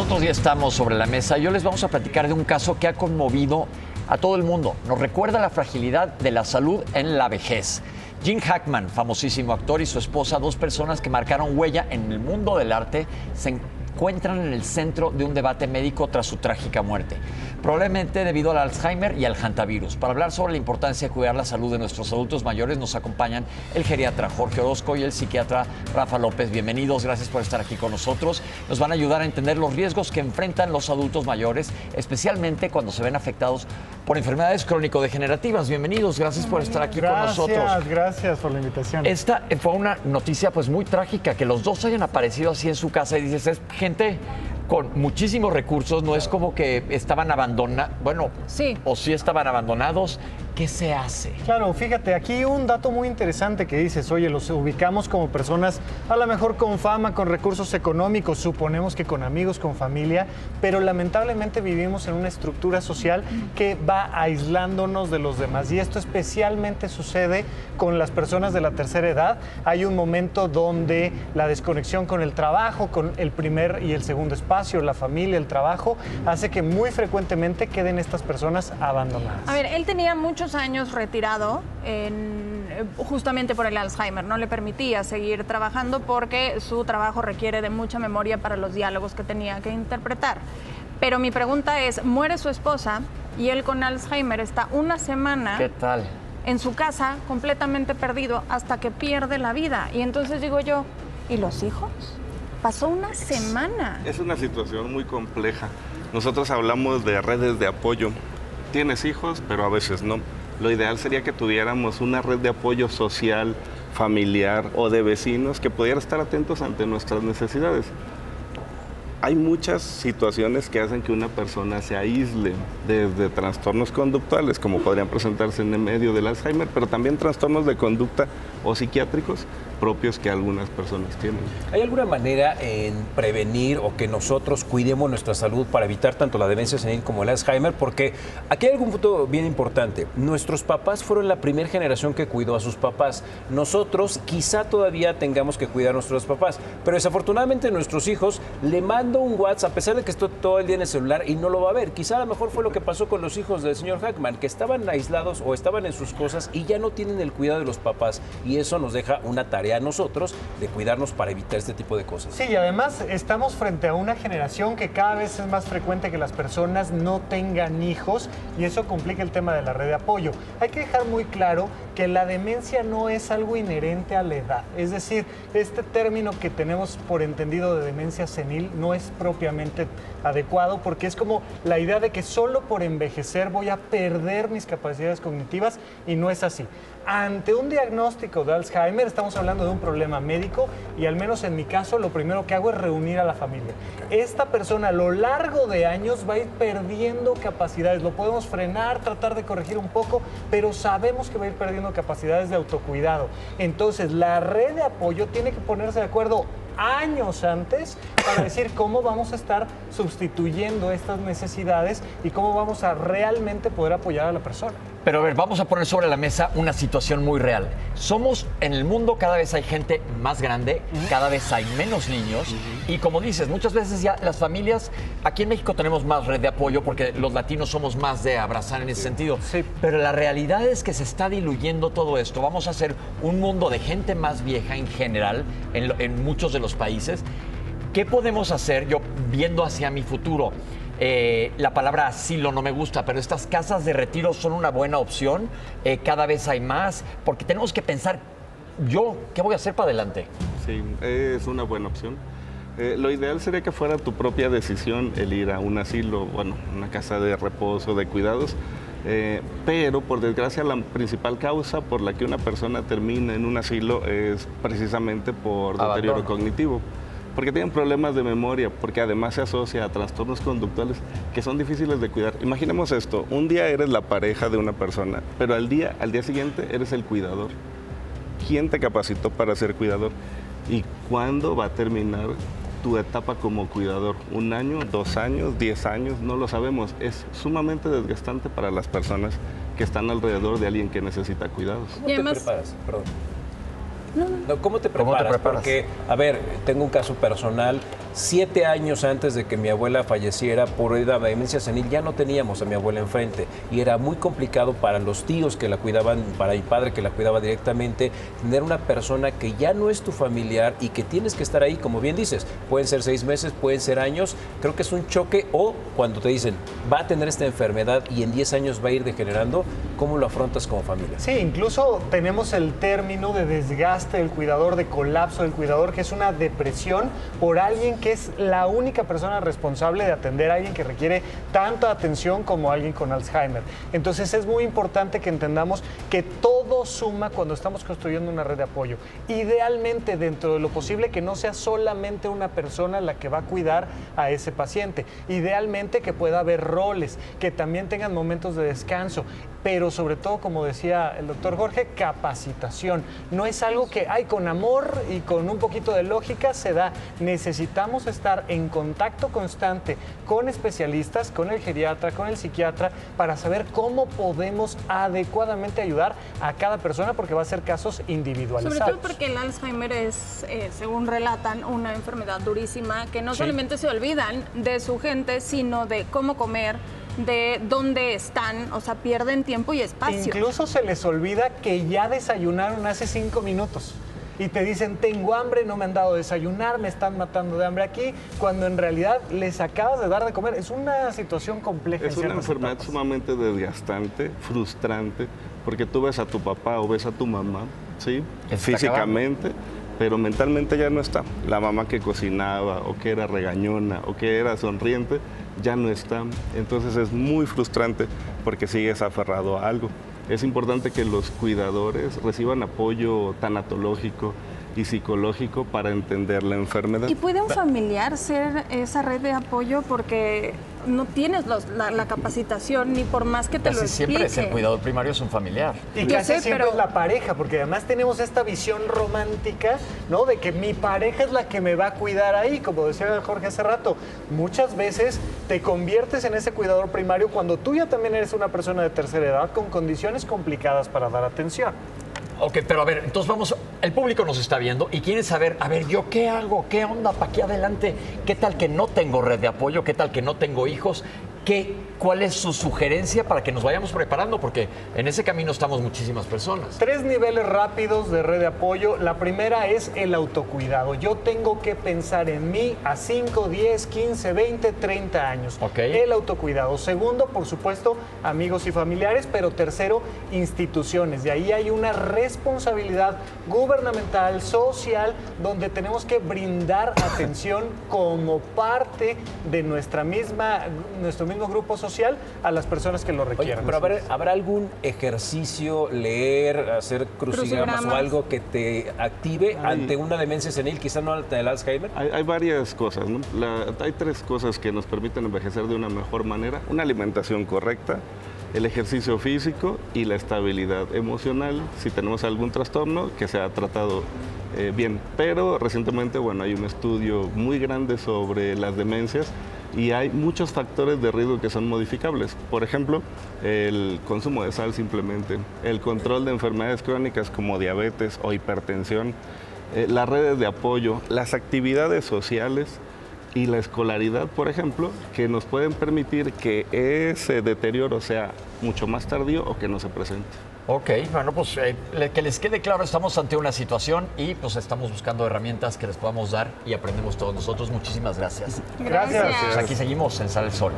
Nosotros ya estamos sobre la mesa y hoy les vamos a platicar de un caso que ha conmovido a todo el mundo. Nos recuerda la fragilidad de la salud en la vejez. Gene Hackman, famosísimo actor, y su esposa, dos personas que marcaron huella en el mundo del arte, se encuentran en el centro de un debate médico tras su trágica muerte, probablemente debido al Alzheimer y al hantavirus. Para hablar sobre la importancia de cuidar la salud de nuestros adultos mayores nos acompañan el geriatra Jorge Orozco y el psiquiatra Rafa López. Bienvenidos, gracias por estar aquí con nosotros. Nos van a ayudar a entender los riesgos que enfrentan los adultos mayores, especialmente cuando se ven afectados por enfermedades crónico-degenerativas. Bienvenidos, gracias por estar aquí con nosotros. Gracias por la invitación. Esta fue una noticia pues muy trágica, que los dos hayan aparecido así en su casa y dices, es gente con muchísimos recursos, no es como que estaban abandonados, bueno, sí, o sí estaban abandonados. ¿Qué se hace? Claro, fíjate, aquí un dato muy interesante que dices, oye, los ubicamos como personas a lo mejor con fama, con recursos económicos, suponemos que con amigos, con familia, pero lamentablemente vivimos en una estructura social que va aislándonos de los demás, y esto especialmente sucede con las personas de la tercera edad. Hay un momento donde la desconexión con el trabajo, con el primer y el segundo espacio, la familia, el trabajo, hace que muy frecuentemente queden estas personas abandonadas. A ver, él tenía muchos años retirado justamente por el Alzheimer. No le permitía seguir trabajando porque su trabajo requiere de mucha memoria para los diálogos que tenía que interpretar. Pero mi pregunta es, muere su esposa y él con Alzheimer está una semana... ¿Qué tal? En su casa, completamente perdido, hasta que pierde la vida. Y entonces digo yo, ¿y los hijos? Pasó una semana. Es una situación muy compleja. Nosotros hablamos de redes de apoyo. Tienes hijos, pero a veces no. Lo ideal sería que tuviéramos una red de apoyo social, familiar o de vecinos que pudiera estar atentos ante nuestras necesidades. Hay muchas situaciones que hacen que una persona se aísle, desde trastornos conductuales, como podrían presentarse en el medio del Alzheimer, pero también trastornos de conducta o psiquiátricos propios que algunas personas tienen. ¿Hay alguna manera en prevenir o que nosotros cuidemos nuestra salud para evitar tanto la demencia senil como el Alzheimer? Porque aquí hay algún punto bien importante. Nuestros papás fueron la primera generación que cuidó a sus papás. Nosotros quizá todavía tengamos que cuidar a nuestros papás, pero desafortunadamente nuestros hijos le mando un WhatsApp, a pesar de que estoy todo el día en el celular y no lo va a ver. Quizá a lo mejor fue lo que pasó con los hijos del señor Hackman, que estaban aislados o estaban en sus cosas y ya no tienen el cuidado de los papás, y eso nos deja una tarea a nosotros de cuidarnos para evitar este tipo de cosas. Sí, y además estamos frente a una generación que cada vez es más frecuente que las personas no tengan hijos, y eso complica el tema de la red de apoyo. Hay que dejar muy claro que la demencia no es algo inherente a la edad. Es decir, este término que tenemos por entendido de demencia senil no es propiamente adecuado, porque es como la idea de que solo por envejecer voy a perder mis capacidades cognitivas, y no es así. Ante un diagnóstico de Alzheimer estamos hablando de un problema médico, y al menos en mi caso lo primero que hago es reunir a la familia. Esta persona a lo largo de años va a ir perdiendo capacidades. Lo podemos frenar, tratar de corregir un poco, pero sabemos que va a ir perdiendo capacidades de autocuidado. Entonces la red de apoyo tiene que ponerse de acuerdo años antes para decir cómo vamos a estar sustituyendo estas necesidades y cómo vamos a realmente poder apoyar a la persona. Pero a ver, vamos a poner sobre la mesa una situación muy real. Somos, en el mundo cada vez hay gente más grande, cada vez hay menos niños, y como dices, muchas veces ya las familias, aquí en México tenemos más red de apoyo porque los latinos somos más de abrazar en ese sentido. Sí. Pero la realidad es que se está diluyendo todo esto. Vamos a hacer un mundo de gente más vieja en general, en muchos de los países. ¿Qué podemos hacer? Yo, viendo hacia mi futuro, la palabra asilo no me gusta, pero estas casas de retiro son una buena opción. Cada vez hay más, porque tenemos que pensar, ¿qué voy a hacer para adelante? Sí, es una buena opción. Lo ideal sería que fuera tu propia decisión el ir a un asilo, bueno, una casa de reposo, de cuidados, pero por desgracia la principal causa por la que una persona termina en un asilo es precisamente por deterioro cognitivo. Porque tienen problemas de memoria, porque además se asocia a trastornos conductuales que son difíciles de cuidar. Imaginemos esto, un día eres la pareja de una persona, pero al día siguiente eres el cuidador. ¿Quién te capacitó para ser cuidador? ¿Y cuándo va a terminar tu etapa como cuidador? ¿1 año, 2 años, 10 años? No lo sabemos. Es sumamente desgastante para las personas que están alrededor de alguien que necesita cuidados. ¿Cómo te preparas? Perdón. No, ¿cómo te preparas? Porque, a ver, tengo un caso personal. 7 años antes de que mi abuela falleciera por la demencia senil, ya no teníamos a mi abuela enfrente. Y era muy complicado para los tíos que la cuidaban, para mi padre que la cuidaba directamente, tener una persona que ya no es tu familiar y que tienes que estar ahí, como bien dices. Pueden ser 6 meses, pueden ser años. Creo que es un choque. O cuando te dicen, va a tener esta enfermedad y en 10 años va a ir degenerando, ¿cómo lo afrontas como familia? Sí, incluso tenemos el término de desgaste del cuidador, de colapso del cuidador, que es una depresión por alguien que es la única persona responsable de atender a alguien que requiere tanta atención como alguien con Alzheimer. Entonces es muy importante que entendamos que todo suma cuando estamos construyendo una red de apoyo. Idealmente, dentro de lo posible, que no sea solamente una persona la que va a cuidar a ese paciente. Idealmente que pueda haber roles, que también tengan momentos de descanso, pero sobre todo, como decía el doctor Jorge, capacitación. No es algo que hay con amor y con un poquito de lógica se da. Necesitamos estar en contacto constante con especialistas, con el geriatra, con el psiquiatra, para saber cómo podemos adecuadamente ayudar a cada persona, porque va a ser casos individualizados. Sobre todo porque el Alzheimer es, según relatan, una enfermedad durísima que no solamente se olvidan de su gente, sino de cómo comer, de dónde están, o sea, pierden tiempo y espacio. Incluso se les olvida que ya desayunaron hace 5 minutos. Y te dicen, tengo hambre, no me han dado desayunar, me están matando de hambre aquí, cuando en realidad les acabas de dar de comer. Es una situación compleja. Es una enfermedad sumamente desgastante, frustrante, porque tú ves a tu papá o ves a tu mamá, ¿sí? Físicamente, pero mentalmente ya no está. La mamá que cocinaba, o que era regañona, o que era sonriente, ya no está. Entonces es muy frustrante porque sigues aferrado a algo. Es importante que los cuidadores reciban apoyo tanatológico y psicológico para entender la enfermedad. ¿Y puede un familiar ser esa red de apoyo porque no tienes la capacitación ni por más que te lo explique? Siempre es el cuidador primario, es un familiar. Y casi siempre es la pareja, porque además tenemos esta visión romántica, ¿no? De que mi pareja es la que me va a cuidar ahí, como decía Jorge hace rato. Muchas veces te conviertes en ese cuidador primario cuando tú ya también eres una persona de tercera edad con condiciones complicadas para dar atención. Ok, pero a ver, entonces vamos, el público nos está viendo y quiere saber, a ver, ¿yo qué hago? ¿Qué onda para aquí adelante? ¿Qué tal que no tengo red de apoyo? ¿Qué tal que no tengo hijos? ¿Cuál es su sugerencia para que nos vayamos preparando? Porque en ese camino estamos muchísimas personas. 3 niveles rápidos de red de apoyo. La primera es el autocuidado. Yo tengo que pensar en mí a 5, 10, 15, 20, 30 años. Okay. El autocuidado. Segundo, por supuesto, amigos y familiares. Pero tercero, instituciones. De ahí hay una responsabilidad gubernamental, social, donde tenemos que brindar atención como parte de nuestro mismo grupo social a las personas que lo requieran. Oye, pero ¿habrá algún ejercicio, leer, hacer crucigramas o algo que te active ante una demencia senil, quizá no ante el Alzheimer? Hay varias cosas, ¿no? Hay 3 cosas que nos permiten envejecer de una mejor manera. Una alimentación correcta, el ejercicio físico y la estabilidad emocional, si tenemos algún trastorno que se ha tratado bien. Pero recientemente, bueno, hay un estudio muy grande sobre las demencias y hay muchos factores de riesgo que son modificables. Por ejemplo, el consumo de sal simplemente, el control de enfermedades crónicas como diabetes o hipertensión, las redes de apoyo, las actividades sociales y la escolaridad, por ejemplo, que nos pueden permitir que ese deterioro sea mucho más tardío o que no se presente. Ok, bueno, pues que les quede claro, estamos ante una situación y pues estamos buscando herramientas que les podamos dar y aprendemos todos nosotros. Muchísimas gracias. Gracias. Pues aquí seguimos en Sale el Sol.